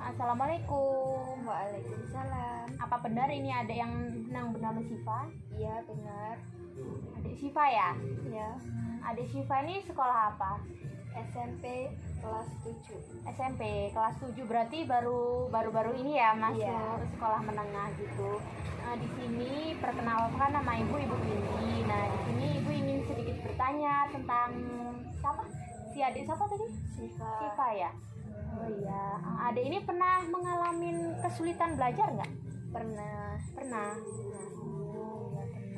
Assalamualaikum. Waalaikumsalam. Apa benar ini ada yang bernama Syifa? Iya benar. Adik Syifa ya? Ya. Adik Syifa ini sekolah apa? SMP kelas 7. SMP kelas 7, berarti baru ini ya masuk sekolah menengah gitu. Di sini perkenalkan nama Ibu Windy. Nah, di sini Ibu ingin sedikit bertanya tentang siapa? Si adik siapa tadi? Syifa ya? Oh iya, adik ini pernah mengalami kesulitan belajar nggak? Pernah. Oh ya, pernah.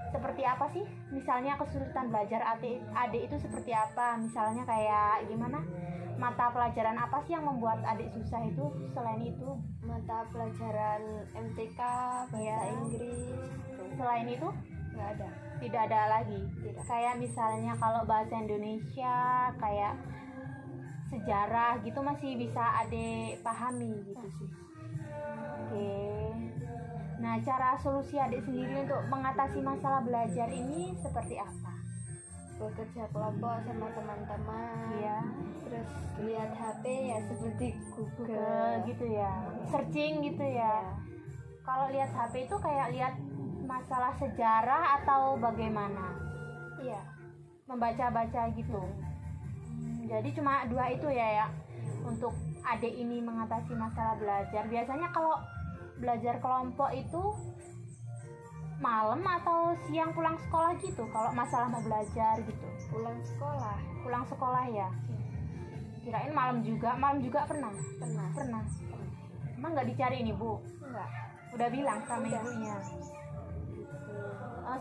Seperti apa sih? Misalnya kesulitan belajar adik itu seperti apa? Misalnya kayak gimana? Mata pelajaran apa sih yang membuat adik susah itu selain itu? Mata pelajaran MTK, bahasa Inggris. Selain itu? Nggak ada. Tidak ada lagi. Tidak. Kayak misalnya kalau bahasa Indonesia, kayak sejarah gitu masih bisa adik pahami gitu sih. Oke. Nah, cara solusi adik sendiri untuk mengatasi masalah belajar ini seperti apa? Bekerja kelompok sama teman-teman. Iya. Terus lihat HP ya seperti Google Google. gitu ya. Searching gitu ya. Kalau lihat HP itu kayak lihat masalah sejarah atau bagaimana? Iya. Membaca-baca gitu. Jadi cuma dua itu ya untuk adik ini mengatasi masalah belajar. Biasanya kalau belajar kelompok itu malam atau siang pulang sekolah gitu kalau masalah mau belajar gitu. Pulang sekolah Ya. Kirain malam juga pernah. Emang nggak dicari nih Bu? Enggak. Udah bilang sama ibunya.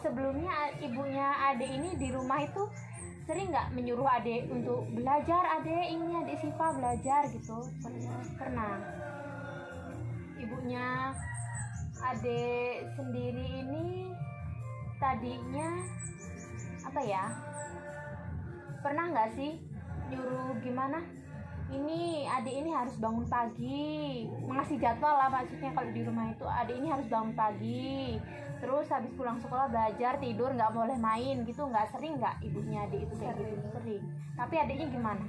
Sebelumnya ibunya adik ini di rumah itu sering nggak menyuruh adik untuk belajar, adik Syifa belajar gitu? Pernah. Ibunya adik sendiri ini tadinya apa ya? Pernah nggak sih nyuruh gimana? Ini adik ini harus bangun pagi, mengasih jadwal lah maksudnya. Kalau di rumah itu adik ini harus bangun pagi, terus habis pulang sekolah belajar, tidur, nggak boleh main gitu. Nggak sering nggak ibunya adik itu kayak gitu? Sering. Tapi adiknya gimana?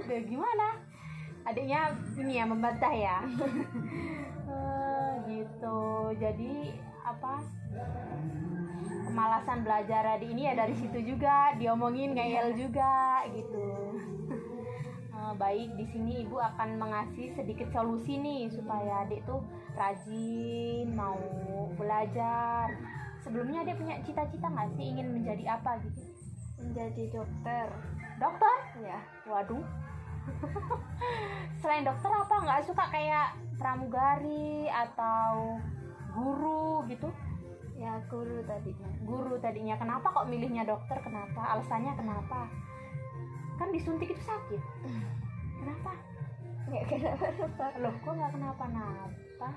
Gimana? Adiknya ini ya membantah ya. Gitu. Jadi apa? Kemalasan belajar adik ini ya dari situ juga, diomongin ngeyel juga gitu. Baik, di sini ibu akan mengasih sedikit solusi nih supaya adik tuh rajin mau belajar. Sebelumnya adik punya cita-cita nggak sih ingin menjadi apa gitu? Menjadi dokter. Dokter? Ya. Waduh. Selain dokter apa nggak suka kayak pramugari atau guru gitu? Ya guru tadinya. Kenapa kok milihnya dokter? Kenapa? Alasannya kenapa? Kan disuntik itu sakit. Kenapa? Nggak kenapa-napa. Loh, kok nggak kenapa-napa?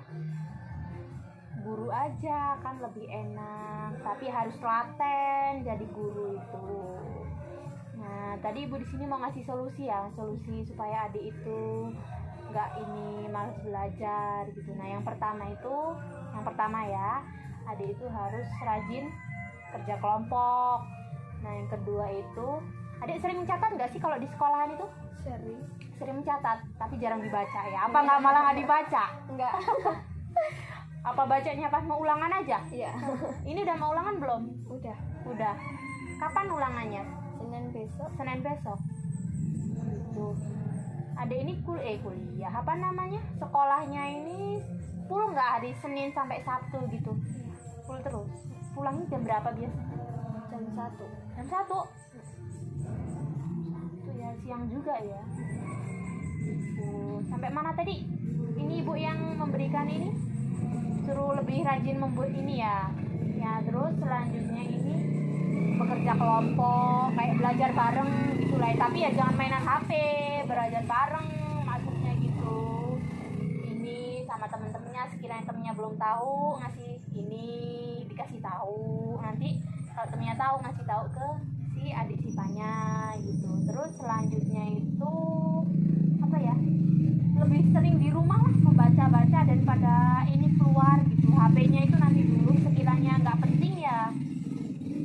Guru aja kan lebih enak. Tapi harus telaten jadi guru itu. Nah, tadi ibu di sini mau ngasih solusi supaya adik itu nggak malas belajar gitu. Nah, yang pertama ya. Adik itu harus rajin kerja kelompok. Nah, yang kedua itu, adik sering mencatat nggak sih kalau di sekolahan itu? Sering mencatat, tapi jarang dibaca ya. Apa nggak malah nggak dibaca? Enggak. Apa bacanya pas mau ulangan aja? Iya. Ini udah mau ulangan belum? Udah. Kapan ulangannya? Senin besok. Tuh. Adik ini kuliah. Apa namanya? Sekolahnya ini full nggak hari Senin sampai Sabtu gitu? Full terus. Pulangnya jam berapa biasa? Jam 1. Jam 1? Itu ya siang juga ya. Sampai mana tadi? Ini ibu yang memberikan ini suruh lebih rajin membuat ini ya. Ya, terus selanjutnya ini bekerja kelompok, kayak belajar bareng gitu lah. Tapi ya jangan mainan HP, belajar bareng maksudnya gitu. Ini sama temen-temennya, sekiranya temennya belum tahu ngasih ini, dikasih tahu. Nanti kalau temennya tahu ngasih tahu ke si adik Syifanya gitu. Terus selanjutnya itu apa ya? Lebih sering di rumah lah membaca-baca daripada ini keluar gitu. HP-nya itu nanti dulu, sekiranya nggak penting ya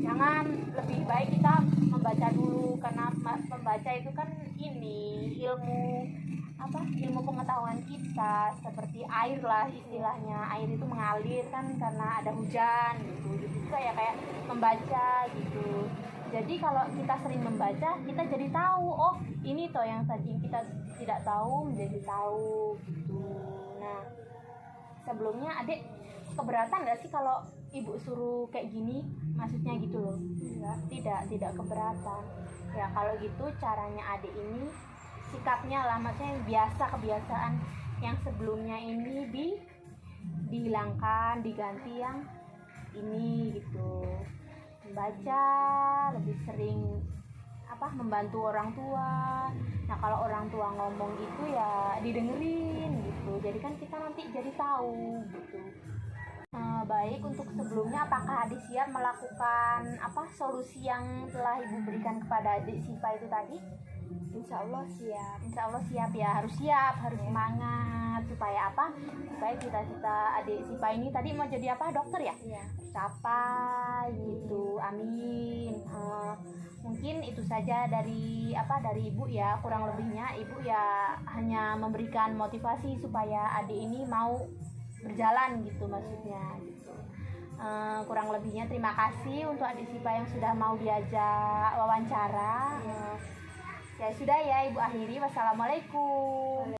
jangan, lebih baik kita membaca dulu, karena membaca itu kan ini ilmu pengetahuan kita, seperti air lah istilahnya. Air itu mengalir kan karena ada hujan gitu juga ya, kayak membaca gitu. Jadi kalau kita sering membaca, kita jadi tahu, oh ini toh yang tadi kita tidak tahu menjadi tahu gitu. Nah, sebelumnya adik keberatan nggak sih kalau ibu suruh kayak gini, maksudnya gitu loh? Tidak keberatan ya. Kalau gitu caranya adik ini, sikapnya lah, maksudnya yang biasa, kebiasaan yang sebelumnya ini dihilangkan, diganti yang ini gitu. Membaca lebih sering membantu orang tua. Nah kalau orang tua ngomong itu ya didengerin gitu, jadi kan kita nanti jadi tahu gitu. Baik, untuk sebelumnya apakah adik siap melakukan solusi yang telah ibu berikan kepada adik Siva itu tadi? Insya Allah siap. Insya Allah siap ya, harus siap, harus semangat supaya supaya cita-cita adik Siva ini tadi mau jadi dokter ya? Iya. Tercapai gitu, amin. Mungkin itu saja dari ibu ya, kurang lebihnya ibu ya hanya memberikan motivasi supaya adik ini mau berjalan gitu, maksudnya gitu. Kurang lebihnya terima kasih untuk adik Siva yang sudah mau diajak wawancara. Ya sudah ya, ibu akhiri. Wassalamualaikum.